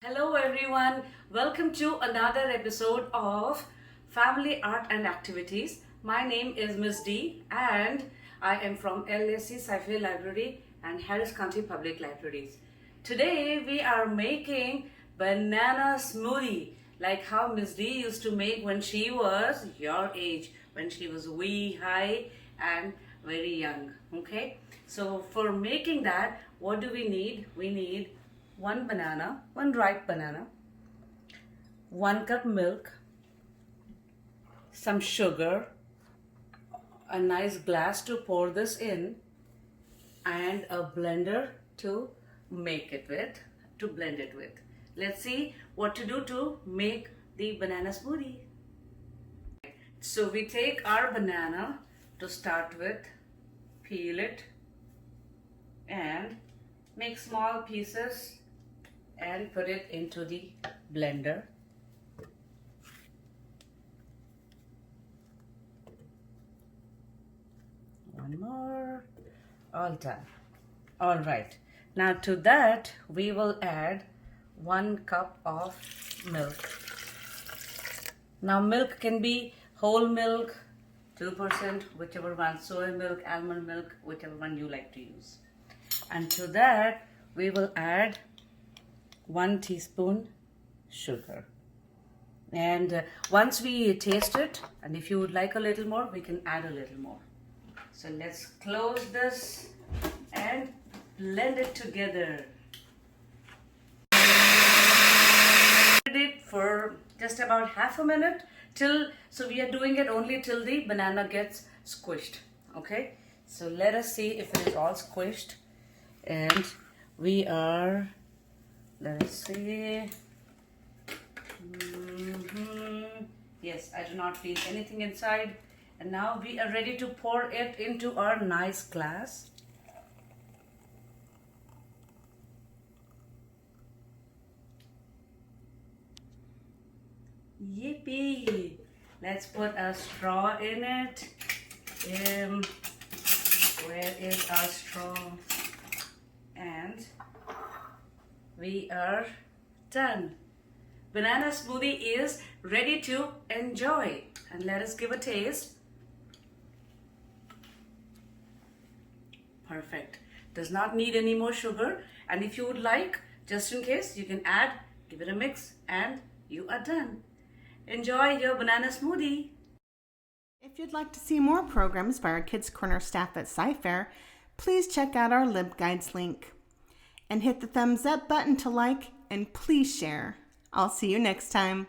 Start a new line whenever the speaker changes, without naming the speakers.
Hello everyone, welcome to another episode of Family Art and Activities. My name is Miss D and I am from LAC Sci-Fi Library and Harris County Public Libraries. Today we are making banana smoothie like how Miss D used to make when she was your age, when she was wee high and very young. Okay, so for making that, what do we need? We need one banana, one ripe banana, 1 cup milk, some sugar, a nice glass to pour this in, and a blender to make it with, to blend it with. Let's see what to do to make the banana smoothie. So we take our banana to start with, peel it, and make small pieces and put it into the blender. One more. All done. All right. Now to that we will add 1 cup of milk. Now milk can be whole milk, 2%, whichever one, soy milk, almond milk, whichever one you like to use. And to that we will add 1 teaspoon sugar. And once we taste it, and if you would like a little more, we can add a little more. So let's close this and blend it together. It for just about half a minute so we are doing it only till the banana gets squished. Okay, so let us see if it is all squished, and let us see. Yes, I do not feel anything inside. And now we are ready to pour it into our nice glass. Yippee! Let's put a straw in it. Where is our straw? And we are done. Banana smoothie is ready to enjoy. And let us give a taste. Perfect. Does not need any more sugar. And if you would like, just in case, you can add, give it a mix, and you are done. Enjoy your banana smoothie.
If you'd like to see more programs by our Kids Corner staff at Sci-Fair, please check out our LibGuides link. And hit the thumbs up button to like, and please share. I'll see you next time.